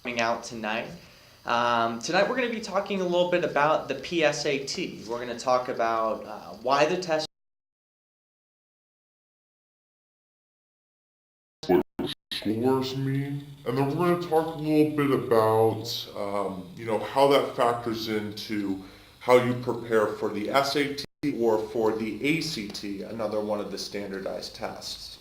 coming out tonight. Tonight we're going to be talking a little bit about the PSAT. We're going to talk about why the test scores mean, and then we're going to talk a little bit about, how that factors into how you prepare for the SAT or for the ACT, another one of the standardized tests.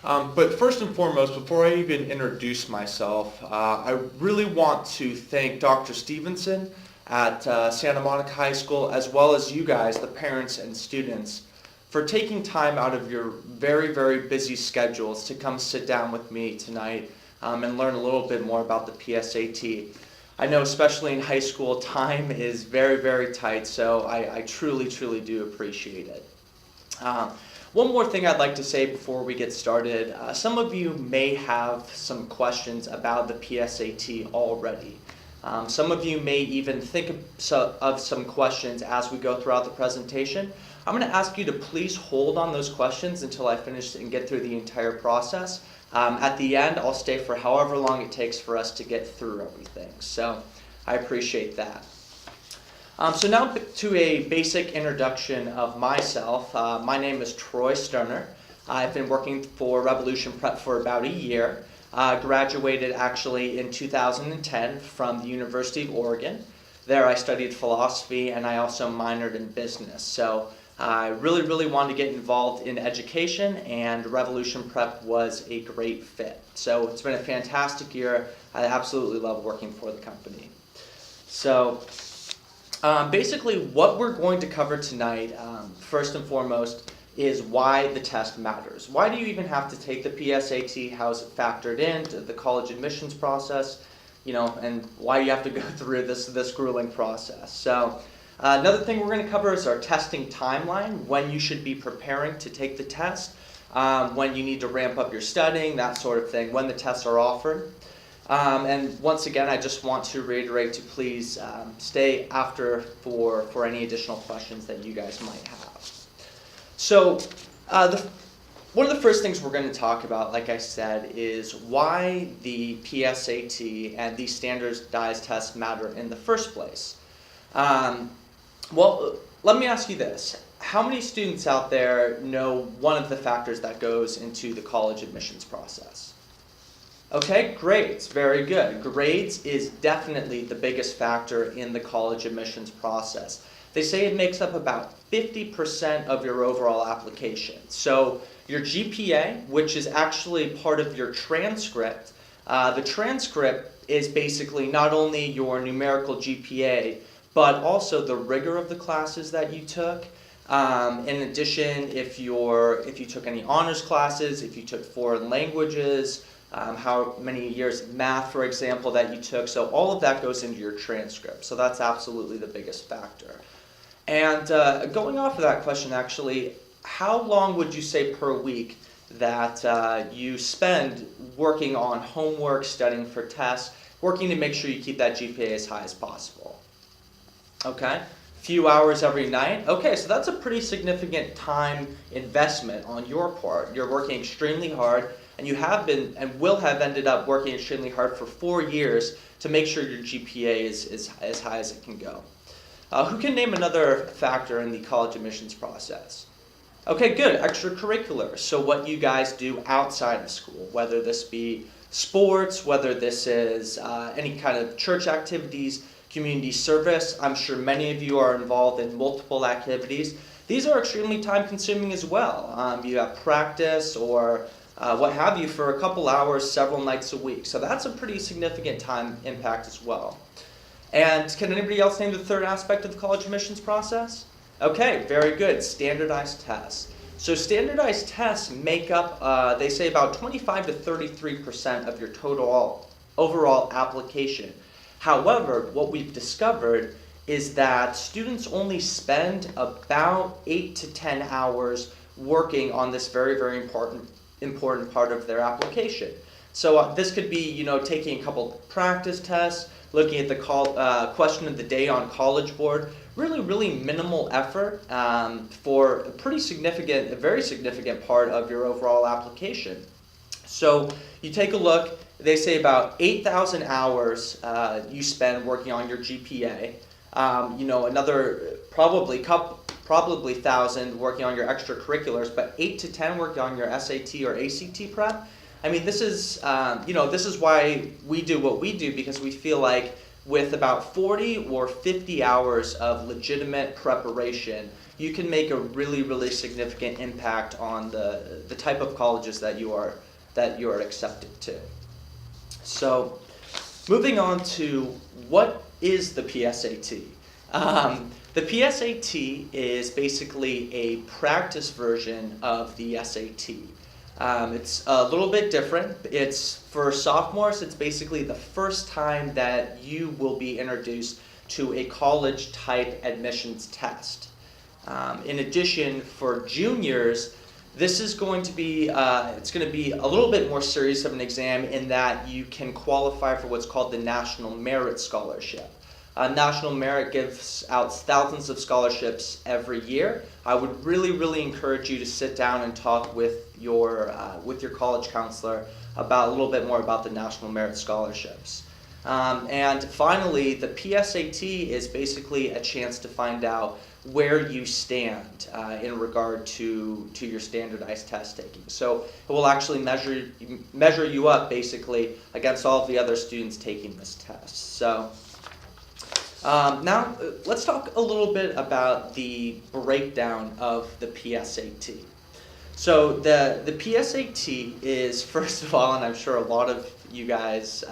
But first and foremost, before I even introduce myself, I really want to thank Dr. Stevenson at Santa Monica High School, as well as you guys, the parents and students, for taking time out of your very, very busy schedules to come sit down with me tonight and learn a little bit more about the PSAT. I know especially in high school, time is very, very tight, so I truly, truly do appreciate it. One more thing I'd like to say before we get started. Some of you may have some questions about the PSAT already. Some of you may even think of some questions as we go throughout the presentation. I'm going to ask you to please hold on those questions until I finish and get through the entire process. At the end, I'll stay for however long it takes for us to get through everything. So I appreciate that. So now to a basic introduction of myself. My name is Troy Sterner. I've been working for Revolution Prep for about a year. Graduated actually in 2010 from the University of Oregon. There I studied philosophy and I also minored in business. So I really wanted to get involved in education, and Revolution Prep was a great fit. So it's been a fantastic year. I absolutely love working for the company. So basically what we're going to cover tonight, first and foremost, is why the test matters. Why do you even have to take the PSAT? How is it factored into the college admissions process? And why you have to go through this grueling process. So another thing we're going to cover is our testing timeline, when you should be preparing to take the test, when you need to ramp up your studying, that sort of thing, when the tests are offered. And once again, I just want to reiterate to please stay after for any additional questions that you guys might have. So one of the first things we're going to talk about, like I said, is why the PSAT and these standardized tests matter in the first place. Well, let me ask you this. How many students out there know one of the factors that goes into the college admissions process? Okay, grades, very good. Grades is definitely the biggest factor in the college admissions process. They say it makes up about 50% of your overall application. So your GPA, which is actually part of your transcript, the transcript is basically not only your numerical GPA, but also the rigor of the classes that you took. In addition, if you took any honors classes, if you took foreign languages, how many years of math, for example, that you took. So all of that goes into your transcript. So that's absolutely the biggest factor. And going off of that question, actually, how long would you say per week that you spend working on homework, studying for tests, working to make sure you keep that GPA as high as possible? Okay, few hours every night. Okay, so that's a pretty significant time investment on your part. You're working extremely hard, and you have been and will have ended up working extremely hard for 4 years to make sure your GPA is as high as it can go. Who can name another factor in the college admissions process? Okay, good, extracurriculars. So what you guys do outside of school, whether this be sports, whether this is any kind of church activities, community service. I'm sure many of you are involved in multiple activities. These are extremely time consuming as well. You have practice or what have you for a couple hours, several nights a week. So that's a pretty significant time impact as well. And can anybody else name the third aspect of the college admissions process? Okay, very good, standardized tests. So standardized tests make up, they say about 25 to 33% of your total overall application. However, what we've discovered is that students only spend about 8 to 10 hours working on this very important part of their application. So this could be, taking a couple practice tests, looking at the question of the day on College Board. Really minimal effort for a very significant part of your overall application. So you take a look, they say about 8,000 hours you spend working on your GPA. Another probably 1,000 working on your extracurriculars, but 8 to 10 working on your SAT or ACT prep. I mean, this is why we do what we do, because we feel like with about 40 or 50 hours of legitimate preparation, you can make a really, really significant impact on the type of colleges that you are accepted to. So, moving on to what is the PSAT? The PSAT is basically a practice version of the SAT. It's a little bit different. It's for sophomores, it's basically the first time that you will be introduced to a college type admissions test. In addition, for juniors, this is going to be it's going to be a little bit more serious of an exam in that you can qualify for what's called the National Merit Scholarship. National Merit gives out thousands of scholarships every year. I would really, really encourage you to sit down and talk with your college counselor about a little bit more about the National Merit Scholarships. And finally, the PSAT is basically a chance to find out where you stand in regard to your standardized test taking. So it will actually measure you up basically against all of the other students taking this test. So now let's talk a little bit about the breakdown of the PSAT. So the PSAT is, first of all, and I'm sure a lot of you guys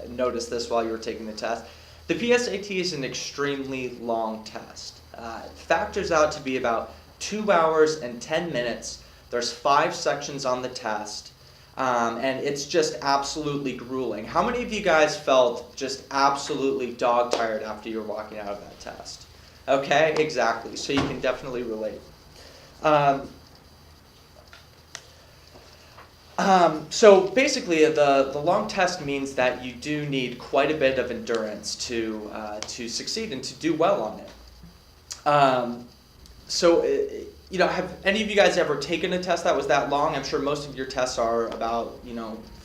noticed this while you were taking the test, the PSAT is an extremely long test. It factors out to be about 2 hours and 10 minutes. There's 5 sections on the test, and it's just absolutely grueling. How many of you guys felt just absolutely dog-tired after you were walking out of that test? Okay, exactly. So you can definitely relate. So basically, the long test means that you do need quite a bit of endurance to succeed and to do well on it. Have any of you guys ever taken a test that was that long? I'm sure most of your tests are about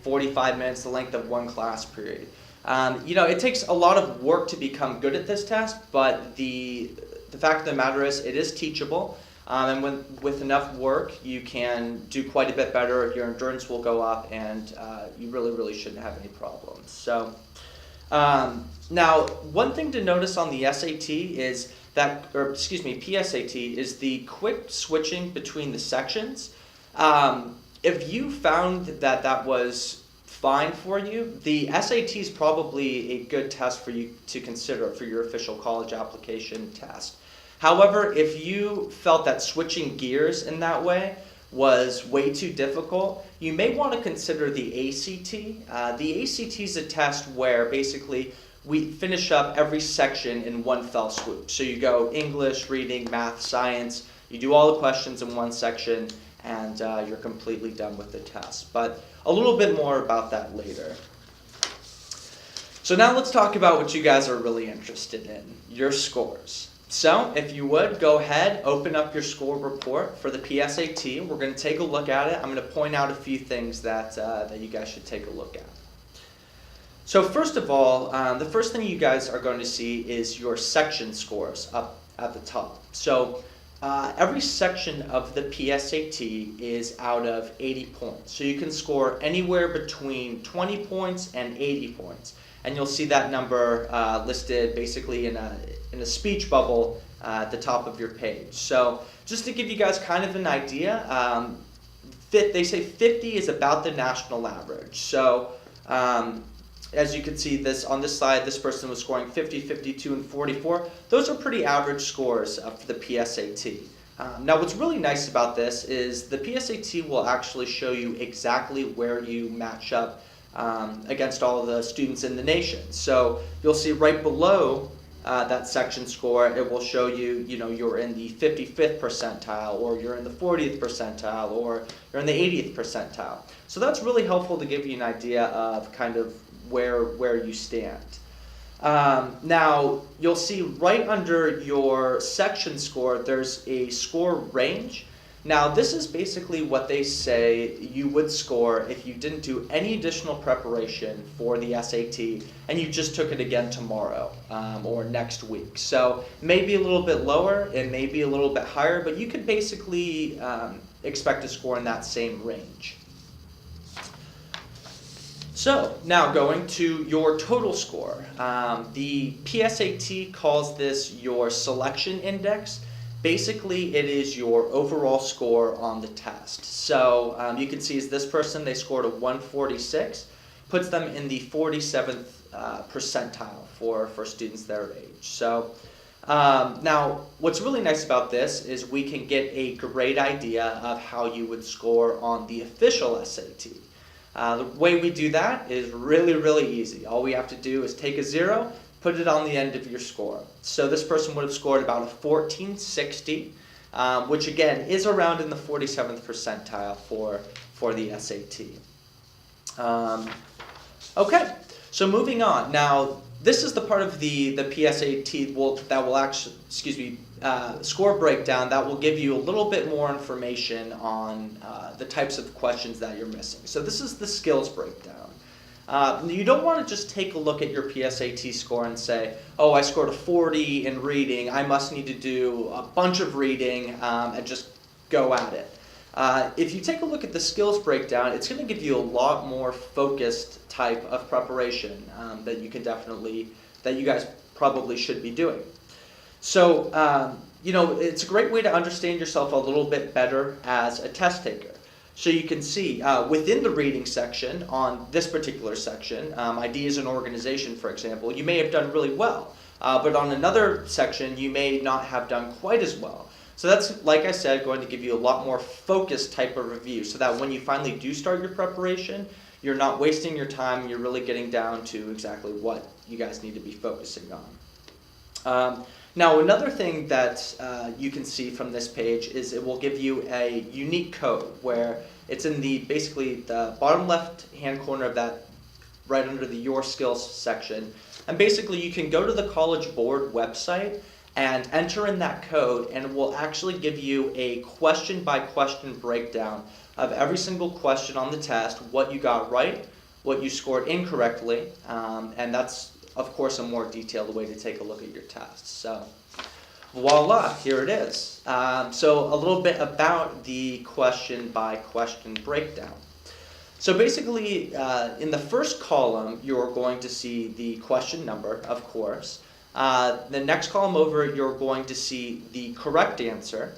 45 minutes, the length of one class period. It takes a lot of work to become good at this test, but the fact of the matter is it is teachable. And with enough work, you can do quite a bit better. Your endurance will go up, and you really, really shouldn't have any problems. So, now, one thing to notice on the SAT is PSAT is the quick switching between the sections. If you found that was fine for you, the SAT is probably a good test for you to consider for your official college application test. However, if you felt that switching gears in that way was way too difficult, you may want to consider the ACT. The ACT is a test where basically we finish up every section in one fell swoop. So you go English, reading, math, science, you do all the questions in one section, and you're completely done with the test. But a little bit more about that later. So now let's talk about what you guys are really interested in, your scores. So if you would, go ahead, open up your score report for the PSAT. We're going to take a look at it. I'm going to point out a few things that you guys should take a look at. So first of all, the first thing you guys are going to see is your section scores up at the top. So every section of the PSAT is out of 80 points. So you can score anywhere between 20 points and 80 points. And you'll see that number listed basically in a speech bubble at the top of your page. So just to give you guys kind of an idea, they say 50 is about the national average. So as you can see on this slide, this person was scoring 50, 52, and 44. Those are pretty average scores for the PSAT. Now what's really nice about this is the PSAT will actually show you exactly where you match up against all of the students in the nation. So you'll see right below that section score, it will show you, you're in the 55th percentile, or you're in the 40th percentile, or you're in the 80th percentile. So that's really helpful to give you an idea of kind of where you stand. Now, you'll see right under your section score, there's a score range. Now, this is basically what they say you would score if you didn't do any additional preparation for the SAT and you just took it again tomorrow or next week. So maybe a little bit lower, it may be a little bit higher, but you could basically expect to score in that same range. So now going to your total score. The PSAT calls this your selection index. Basically, it is your overall score on the test. So you can see as this person, they scored a 146, puts them in the 47th percentile for students their age. So now, what's really nice about this is we can get a great idea of how you would score on the official SAT. The way we do that is really, really easy. All we have to do is take a 0, put it on the end of your score. So this person would have scored about a 1460, which again is around in the 47th percentile for the SAT. Okay, so moving on. Now, this is the part of the PSAT that will actually, score breakdown that will give you a little bit more information on the types of questions that you're missing. So this is the skills breakdown. You don't want to just take a look at your PSAT score and say, oh, I scored a 40 in reading, I must need to do a bunch of reading and just go at it. If you take a look at the skills breakdown, it's going to give you a lot more focused type of preparation that you guys probably should be doing. So, it's a great way to understand yourself a little bit better as a test taker. So you can see within the reading section, on this particular section, ideas and organization, for example, you may have done really well. But on another section, you may not have done quite as well. So that's, like I said, going to give you a lot more focused type of review so that when you finally do start your preparation, you're not wasting your time, you're really getting down to exactly what you guys need to be focusing on. Now, another thing that you can see from this page is it will give you a unique code where it's in basically the bottom left-hand corner of that, right under the Your Skills section. And basically, you can go to the College Board website and enter in that code, and it will actually give you a question-by-question breakdown of every single question on the test, what you got right, what you scored incorrectly, and that's, of course, a more detailed way to take a look at your tests. So, voila, here it is. So a little bit about the question-by-question breakdown. So basically, in the first column, you're going to see the question number, of course. The next column over, you're going to see the correct answer.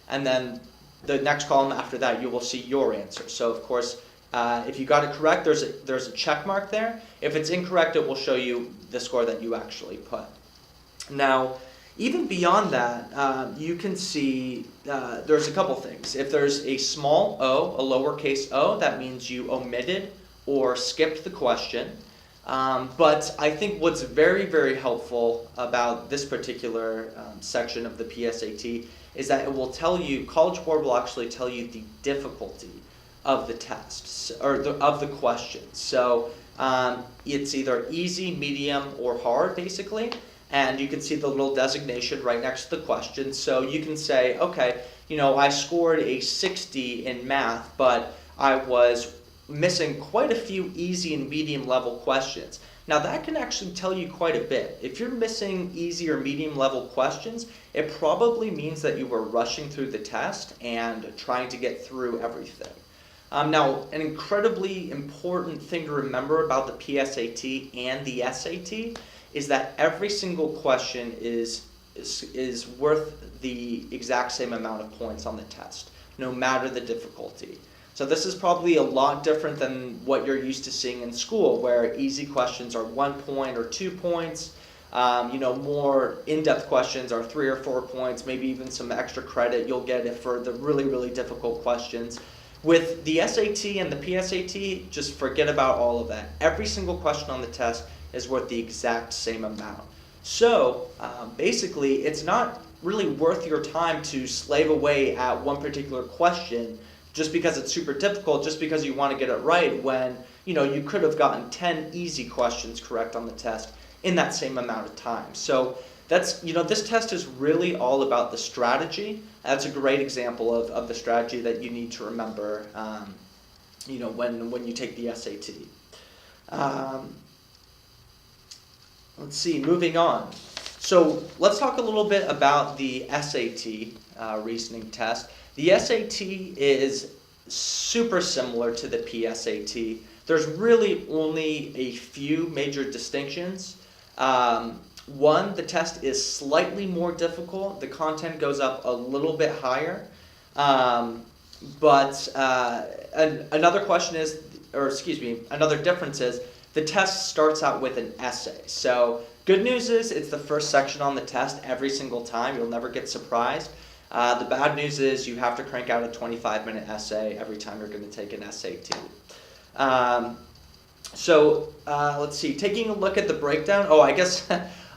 And then the next column after that, you will see your answer. So, of course, if you got it correct, there's a check mark there. If it's incorrect, it will show you the score that you actually put. Now, even beyond that, you can see there's a couple things. If there's a small o, a lowercase o, that means you omitted or skipped the question. But I think what's very, very helpful about this particular section of the PSAT is that it will tell you, College Board will actually tell you the difficulty of the tests, or of the questions. So it's either easy, medium, or hard, basically. And you can see the little designation right next to the question. So you can say, okay, I scored a 60 in math, but I was missing quite a few easy and medium level questions. Now that can actually tell you quite a bit. If you're missing easy or medium level questions, it probably means that you were rushing through the test and trying to get through everything. Now, an incredibly important thing to remember about the PSAT and the SAT is that every single question is worth the exact same amount of points on the test, no matter the difficulty. So this is probably a lot different than what you're used to seeing in school, where easy questions are 1 point or 2 points. More in-depth questions are 3 or 4 points, maybe even some extra credit you'll get it for the really, really difficult questions. With the SAT and the PSAT, just forget about all of that. Every single question on the test is worth the exact same amount. So basically, it's not really worth your time to slave away at one particular question just because it's super difficult, just because you want to get it right, when you could have gotten 10 easy questions correct on the test in that same amount of time. So This test is really all about the strategy. That's a great example of the strategy that you need to remember, when you take the SAT. Let's see, moving on. So let's talk a little bit about the SAT reasoning test. The SAT is super similar to the PSAT. There's really only a few major distinctions. One, the test is slightly more difficult. The content goes up a little bit higher. Another difference is the test starts out with an essay. So good news is it's the first section on the test every single time. You'll never get surprised. The bad news is you have to crank out a 25-minute essay every time you're going to take an SAT. Let's see, taking a look at the breakdown. I guess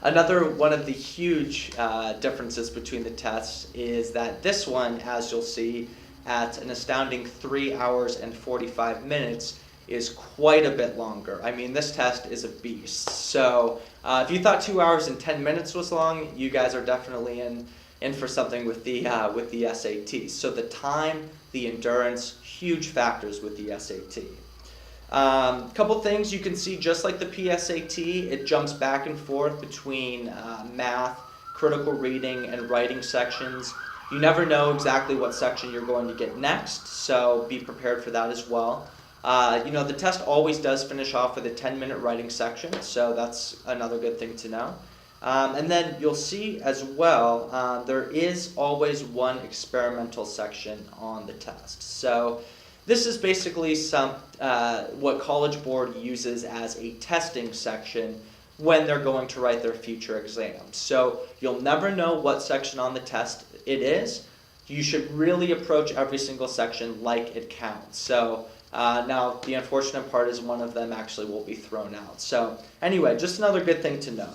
another one of the huge differences between the tests is that this one, as you'll see, at an astounding 3 hours and 45 minutes, is quite a bit longer. I mean, this test is a beast. So if you thought 2 hours and 10 minutes was long, you guys are definitely in for something with the SAT. So the time, the endurance, huge factors with the SAT. Couple things you can see, just like the PSAT, it jumps back and forth between math, critical reading, and writing sections. You never know exactly what section you're going to get next, so be prepared for that as well. The test always does finish off with a 10-minute writing section, so that's another good thing to know. And then you'll see as well, there is always one experimental section on the test. So this is basically what College Board uses as a testing section when they're going to write their future exams. So you'll never know what section on the test it is. You should really approach every single section like it counts. So now the unfortunate part is one of them actually will be thrown out. So anyway, just another good thing to know.